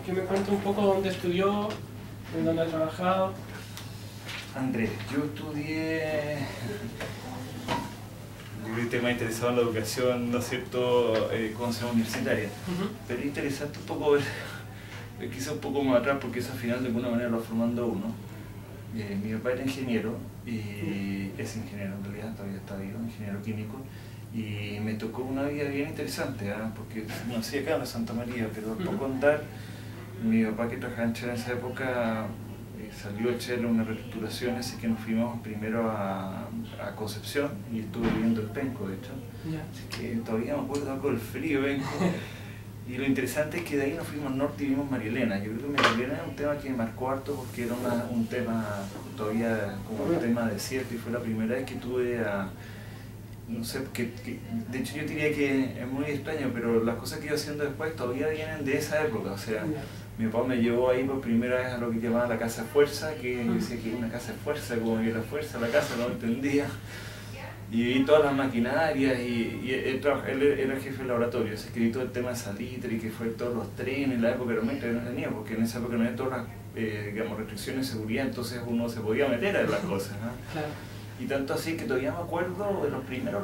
Que me cuente un poco dónde estudió, en dónde ha trabajado. Andrés, yo estudié... Yo creo que estoy más interesado en la educación, ¿no es cierto?, como sea universitaria. Pero es interesante un poco ver, quizá un poco más atrás, porque eso al final de alguna manera lo va formando uno. Mi papá era ingeniero, y es ingeniero en realidad, todavía está vivo, ingeniero químico. Y me tocó una vida bien interesante, porque nací acá en la Santa María, pero al poco andar, mi papá que trabajaba en Chile en esa época salió a Chile una reestructuración, así que nos fuimos primero a Concepción y estuve viviendo en Penco, de hecho. Así que todavía me acuerdo algo del frío de Penco. Y lo interesante es que de ahí nos fuimos al norte y vimos María Elena. Yo creo que María Elena es un tema que me marcó harto porque era un tema todavía como un tema desierto y fue la primera vez que tuve a... No sé, de hecho yo diría que es muy extraño, pero las cosas que iba haciendo después todavía vienen de esa época. O sea, mi papá me llevó ahí por primera vez a lo que llamaba la casa de fuerza, que yo decía que era una casa de fuerza, como que era fuerza la casa, no entendía. Y vi todas las maquinarias y él era el jefe del laboratorio, se escribió todo el tema de salitre y que fue todos los trenes, la época realmente no tenía, porque en esa época no había todas las digamos, restricciones de seguridad, entonces uno se podía meter a las cosas, ¿no? Claro. Y tanto así que todavía me acuerdo de los primeros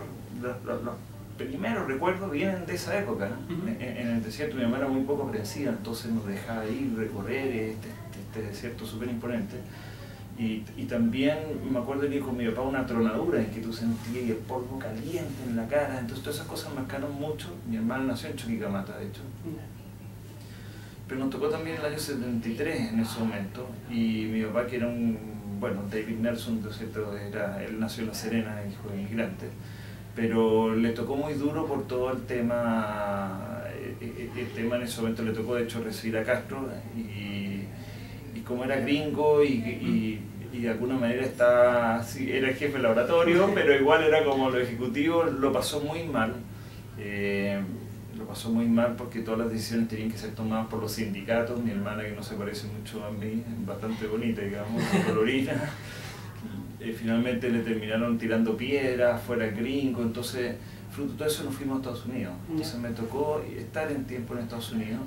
recuerdos vienen de esa época, ¿no? En el desierto mi mamá era muy poco aprensiva, entonces nos dejaba ir, recorrer este desierto súper imponente. Y también me acuerdo que con mi papá una tronadura en que tú sentías el polvo caliente en la cara, entonces todas esas cosas marcaron mucho. Mi hermana nació en Chuquicamata, de hecho. Pero nos tocó también el año 73 en ese momento, y mi papá, que era bueno, David Nelson, ¿no es cierto?, él nació en La Serena, hijo de inmigrantes, pero le tocó muy duro por todo el tema en ese momento le tocó de hecho recibir a Castro, y como era gringo y de alguna manera era el jefe del laboratorio, pero igual era como lo ejecutivo, lo pasó muy mal. Lo pasó muy mal porque todas las decisiones tenían que ser tomadas por los sindicatos. Mi hermana, que no se parece mucho a mí, es bastante bonita, digamos, colorida, finalmente le terminaron tirando piedras, fuera gringo, entonces fruto de todo eso nos fuimos a Estados Unidos. Entonces me tocó estar en tiempo en Estados Unidos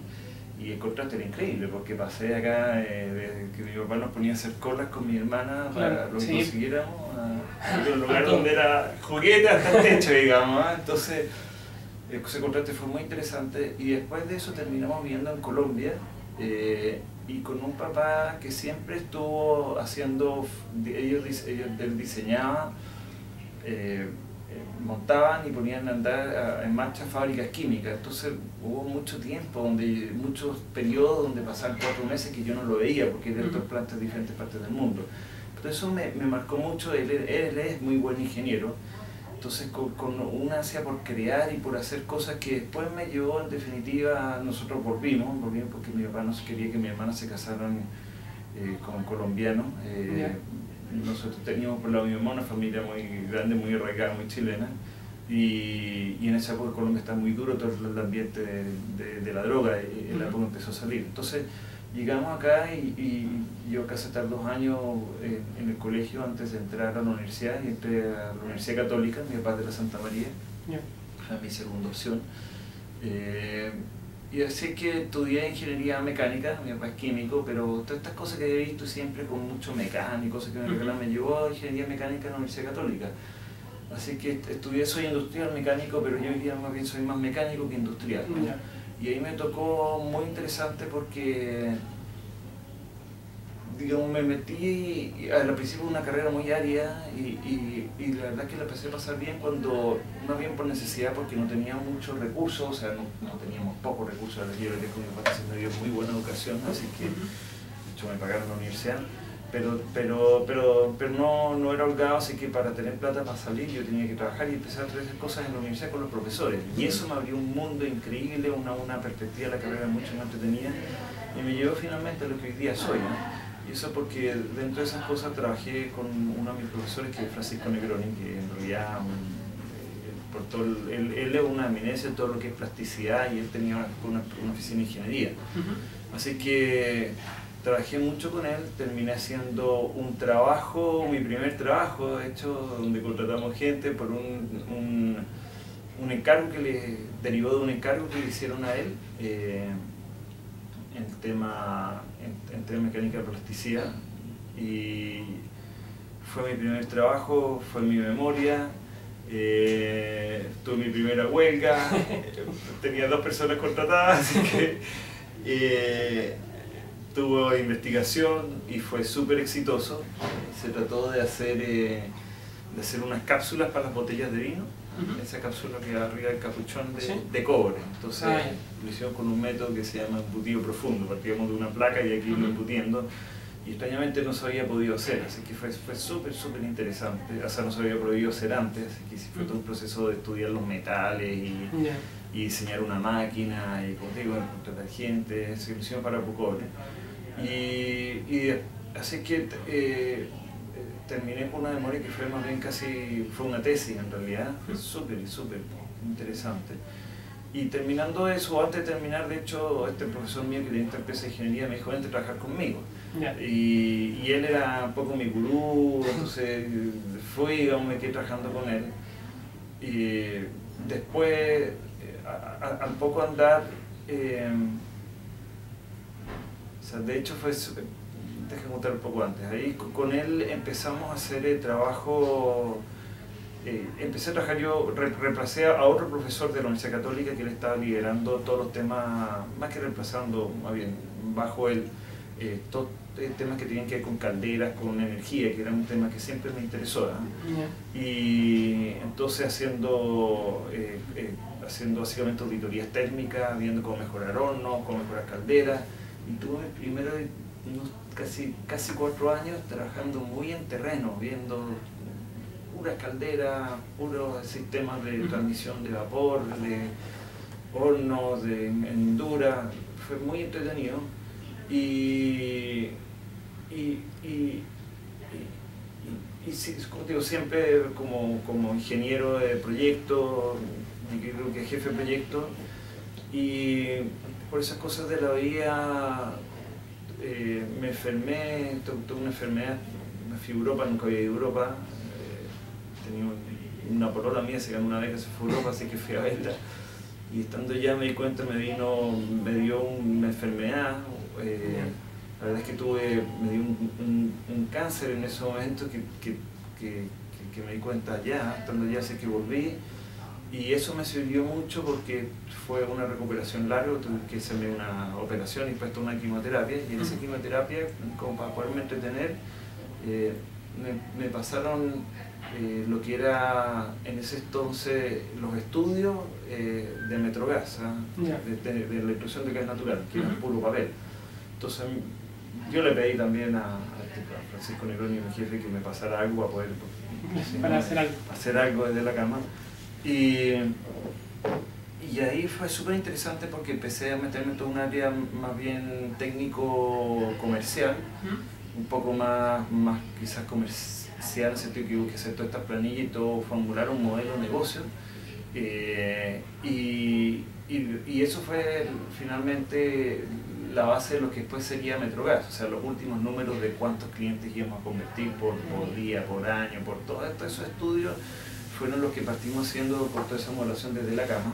y el contraste era increíble porque pasé acá, desde que mi papá nos ponía a hacer colas con mi hermana para lo que consiguiéramos, a un lugar donde era juguete hasta el techo, digamos, entonces ese contraste fue muy interesante y después de eso terminamos viviendo en Colombia y con un papá que siempre estuvo haciendo, él diseñaba, montaban y ponían a andar en marcha fábricas químicas, entonces hubo mucho tiempo, muchos periodos donde pasaban 4 meses que yo no lo veía porque era de otras plantas de diferentes partes del mundo. Pero eso me marcó mucho, él es muy buen ingeniero. Entonces con una ansia por crear y por hacer cosas que después me llevó, en definitiva, nosotros volvimos porque mi papá no quería que mi hermana se casaran con colombianos. Nosotros teníamos por lado de mi mamá una familia muy grande, muy arraigada, muy chilena, y en esa época Colombia está muy duro todo el ambiente de la droga, y en la época empezó a salir. Entonces llegamos acá y yo casi estar 2 años en el colegio antes de entrar a la universidad, y entré a la Universidad Católica, mi papá es de la Santa María, era mi segunda opción. Y así que estudié ingeniería mecánica, mi papá es químico, pero todas estas cosas que he visto siempre con mucho mecánico, cosas que me regalan, me llevó a ingeniería mecánica en la Universidad Católica. Así que estudié, soy industrial mecánico, pero yo hoy día más bien soy más mecánico que industrial, ¿no? Y ahí me tocó muy interesante porque, digamos, me metí al principio una carrera muy árida y la verdad que la empecé a pasar bien más bien por necesidad, porque no tenía muchos recursos, o sea, no teníamos pocos recursos. Yo le con mi papá me dio muy buena educación, así que de hecho me pagaron la universidad, pero no era holgado, así que para tener plata para salir yo tenía que trabajar y empezar a hacer cosas en la universidad con los profesores, y eso me abrió un mundo increíble, una perspectiva de la carrera mucho más entretenida, y me llevó finalmente a lo que hoy día soy, ¿no? Y eso porque dentro de esas cosas trabajé con uno de mis profesores, que es Francisco Negroni, que en realidad él es una eminencia en todo lo que es plasticidad, y él tenía una oficina de ingeniería. Así que trabajé mucho con él, terminé haciendo un trabajo, mi primer trabajo, de hecho, donde contratamos gente por un encargo que le derivó de un encargo que le hicieron a él. en tema mecánica de plasticidad, y fue mi primer trabajo, fue mi memoria. Tuve mi primera huelga, tenía 2 personas contratadas, así que tuvo investigación y fue súper exitoso. Se trató de hacer unas cápsulas para las botellas de vino. Esa cápsula que arriba del capuchón de cobre. Entonces lo hicimos con un método que se llama embutido profundo. Partíamos de una placa y aquí lo embutiendo. Y extrañamente no se había podido hacer, así que fue súper interesante. O sea, no se había podido hacer antes, así que fue todo un proceso de estudiar los metales y diseñar una máquina, y como te digo, contratar gente, se lo hicimos para Pucobre. Así que terminé con una memoria que fue más bien fue una tesis en realidad, fue súper interesante. Y terminando eso, antes de terminar, de hecho, este profesor mío que tenía esta empresa de ingeniería me dijo: vente a trabajar conmigo. Y él era un poco mi gurú, entonces fui, digamos, me quedé trabajando con él. Y después, al poco andar, o sea, de hecho déjame contar un poco antes, ahí con él empezamos a hacer trabajo. Empecé a trabajar, yo reemplacé a otro profesor de la Universidad Católica que le estaba liderando todos los temas, más que reemplazando, más bien bajo él, todos temas que tenían que ver con calderas, con energía, que era un tema que siempre me interesó. Y entonces haciendo básicamente auditorías técnicas, viendo cómo mejorar hornos, cómo mejorar calderas, y tuve primero casi 4 años trabajando muy en terreno, viendo puras calderas, puros sistemas de transmisión de vapor, de hornos, de endura. Fue muy entretenido. Y sí, como digo, siempre como ingeniero de proyecto, creo que jefe de proyecto, y por esas cosas de la vida me enfermé, tuve una enfermedad, me fui a Europa, nunca había ido a Europa. Tenía una polola mía, se ganó una beca, se fue a Europa, así que fui a verla. Y estando allá me di cuenta, me dio una enfermedad. La verdad es que me dio un cáncer en ese momento que me di cuenta allá, estando allá, así que volví. Y eso me sirvió mucho porque fue una recuperación larga, tuve que hacerme una operación y después una quimioterapia. Y en esa quimioterapia, como para poderme entretener, me pasaron lo que era en ese entonces los estudios de Metrogas, de la extrusión de gas natural, que era puro papel. Entonces yo le pedí también a Francisco Negroni, mi jefe, que me pasara algo para poder hacer algo desde la cama. Y ahí fue súper interesante porque empecé a meterme en todo un área más bien técnico-comercial, un poco más quizás comercial, en el sentido que hubo que hacer todas estas planillas y todo, formular un modelo de negocio. Y eso fue finalmente la base de lo que después sería Metrogas, o sea, los últimos números de cuántos clientes íbamos a convertir por día, por año, por todos esos estudios fueron los que partimos haciendo con toda esa modelación desde la cama.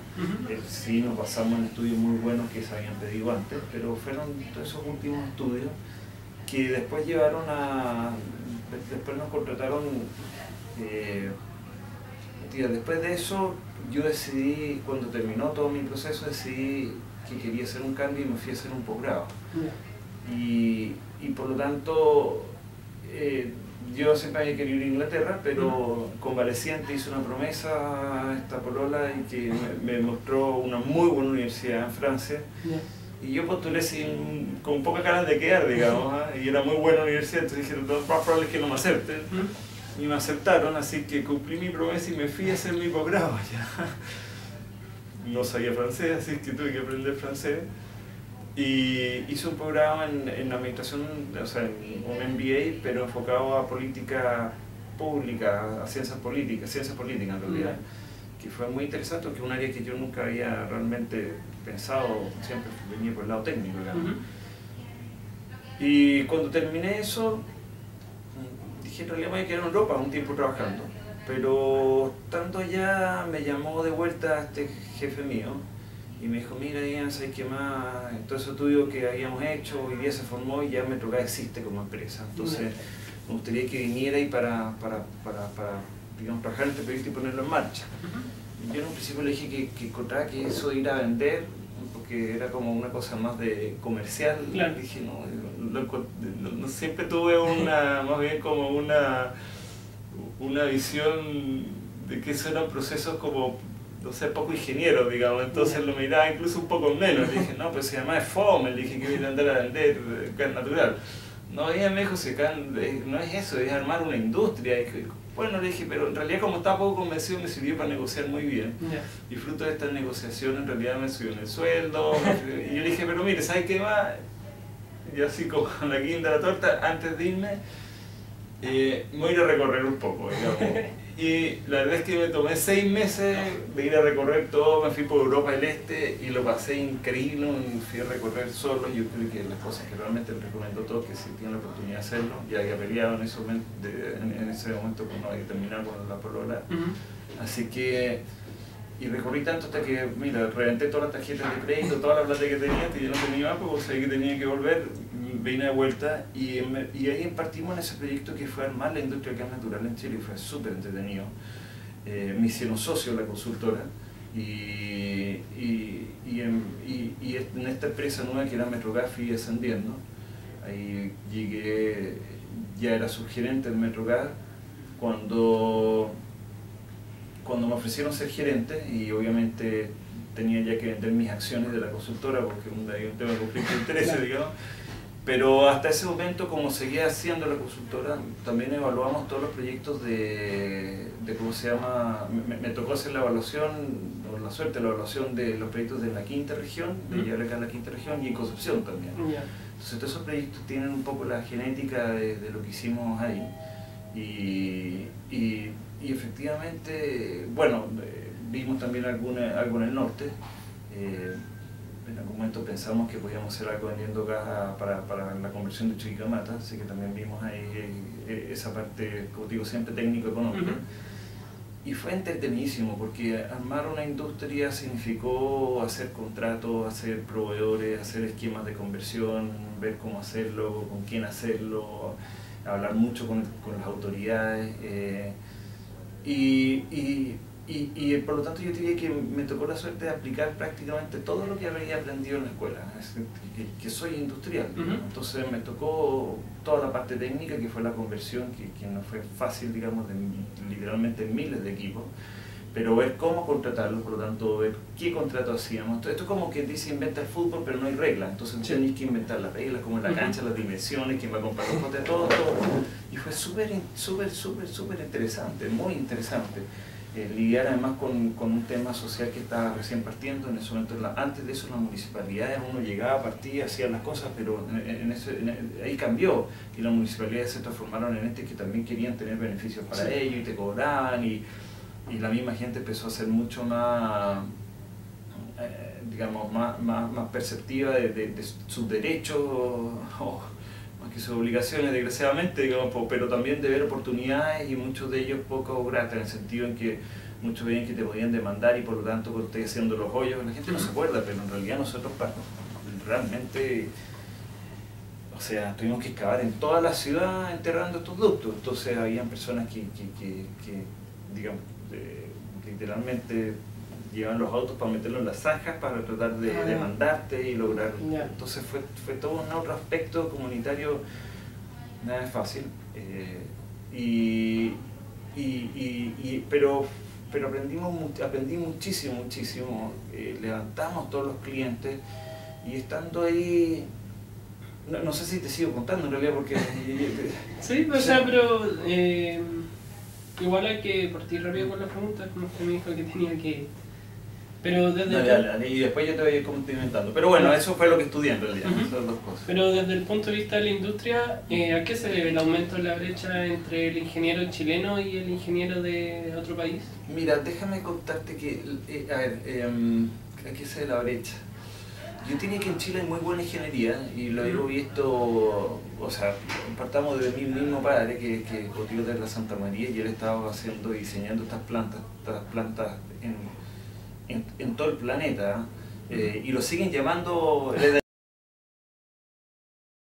Sí, nos basamos en estudios muy buenos que se habían pedido antes, pero fueron todos esos últimos estudios que después después nos contrataron. Después de eso, yo decidí, cuando terminó todo mi proceso, decidí que quería hacer un cambio y me fui a hacer un posgrado. Y por lo tanto, yo siempre había querido ir a Inglaterra, pero convaleciente hice una promesa a esta polola y que me mostró una muy buena universidad en Francia. Y yo postulé con pocas ganas de quedar, digamos, y era muy buena universidad, entonces dijeron: lo más probable es que no me acepten. Y me aceptaron, así que cumplí mi promesa y me fui a hacer mi posgrado allá. No sabía francés, así que tuve que aprender francés. Y hice un programa en administración, o sea, un MBA, pero enfocado a política pública, a ciencias políticas en realidad, que fue muy interesante, porque es un área que yo nunca había realmente pensado, siempre venía por el lado técnico, digamos. Y cuando terminé eso, dije: en realidad me voy a quedar en Europa un tiempo trabajando. Pero estando allá me llamó de vuelta este jefe mío y me dijo, mira Ian, ¿sabes qué más? Todo ese estudio que habíamos hecho, hoy día se formó y ya Metrocard existe como empresa. Entonces me gustaría que viniera ahí para digamos, trabajar en este proyecto y ponerlo en marcha. Yo en un principio le dije que encontraba que eso de ir a vender, porque era como una cosa más de comercial, claro. Dije, no siempre tuve más bien como una visión de que eso eran procesos como, no sé, poco ingenieros, digamos, entonces lo miraba incluso un poco menos, le dije, no, pero si además es fome, le dije que viene a andar a vender gas natural. No, ella me dijo, no es eso, es armar una industria. Y bueno, le dije, pero en realidad como estaba poco convencido me sirvió para negociar muy bien. Y fruto de esta negociación en realidad me subió en el sueldo. Y yo le dije, pero mire, ¿sabes qué más? Y así como con la guinda de la torta, antes de irme, me voy a ir a recorrer un poco, digamos. Y la verdad es que me tomé 6 meses de ir a recorrer todo, me fui por Europa del Este y lo pasé increíble, me fui a recorrer solo. Yo creo que las cosas que realmente les recomiendo a todos, que si tienen la oportunidad de hacerlo, ya había peleado en ese momento cuando había terminado con la polola. Así que, y recorrí tanto hasta que, mira, reventé todas las tarjetas de crédito, toda la plata que tenía, que yo no tenía más porque sabía que tenía que volver, vine de vuelta y ahí partimos en ese proyecto que fue armar la industria del gas natural en Chile y fue súper entretenido. Me hicieron socio la consultora y en esta empresa nueva que era Metrocard fui ascendiendo. Ahí llegué, ya era subgerente del Metrocard cuando me ofrecieron ser gerente y obviamente tenía ya que vender mis acciones de la consultora porque hay un tema de conflicto de intereses, digamos. Pero hasta ese momento, como seguía haciendo la consultora, también evaluamos todos los proyectos de ¿cómo se llama? Me tocó hacer la evaluación, o la suerte, la evaluación de los proyectos de la quinta región, de llegar acá a la quinta región y en Concepción también. Entonces todos esos proyectos tienen un poco la genética de lo que hicimos ahí. Y efectivamente, bueno, vimos también algo en el norte. En algún momento pensamos que podíamos hacer algo vendiendo gas para la conversión de Chuquicamata, así que también vimos ahí esa parte, como digo, siempre técnico-económica. Y fue entretenidísimo porque armar una industria significó hacer contratos, hacer proveedores, hacer esquemas de conversión, ver cómo hacerlo, con quién hacerlo, hablar mucho con las autoridades. Y por lo tanto yo diría que me tocó la suerte de aplicar prácticamente todo lo que había aprendido en la escuela, que soy industrial. Entonces me tocó toda la parte técnica que fue la conversión, que no fue fácil, digamos, literalmente miles de equipos, pero ver cómo contratarlos, por lo tanto ver qué contrato hacíamos. Esto es como que dice inventa el fútbol pero no hay reglas, entonces tenéis que inventar las reglas, como en la cancha, las dimensiones, quién va a comprar los potes, todo. Y fue súper interesante, muy interesante. Lidiar además con un tema social que estaba recién partiendo. En ese momento, antes de eso, las municipalidades, uno llegaba, partía, hacía las cosas, pero ahí cambió y las municipalidades se transformaron en que también querían tener beneficios para ellos y te cobraban y la misma gente empezó a ser mucho más, digamos, más perceptiva de sus derechos, más que sus obligaciones, desgraciadamente, digamos, pero también de ver oportunidades y muchos de ellos poco gratas, en el sentido en que muchos veían que te podían demandar y por lo tanto cuando estés haciendo los hoyos, la gente no se acuerda, pero en realidad nosotros realmente, o sea, tuvimos que excavar en toda la ciudad enterrando estos ductos. Entonces habían personas que digamos, literalmente llevaban los autos para meterlos en las zanjas para tratar de demandarte y lograr. Entonces fue todo un otro aspecto comunitario, nada es fácil. Pero aprendí muchísimo. Levantamos todos los clientes y estando ahí. No sé si te sigo contando en realidad porque... Sí, o sea, pero igual hay que partir rápido con las preguntas, como usted me dijo que tenía que... Pero desde dale, y después yo te voy a ir complementando. Pero bueno, eso fue lo que estudié en realidad, esas dos cosas. Pero desde el punto de vista de la industria, ¿a qué se debe el aumento de la brecha entre el ingeniero chileno y el ingeniero de otro país? Mira, déjame contarte que, ¿a qué se debe la brecha? Yo tenía que en Chile hay muy buena ingeniería y lo he visto, o sea, partamos de mi mismo padre que es copiloto de la Santa María y él estaba diseñando estas plantas en todo el planeta y lo siguen llamando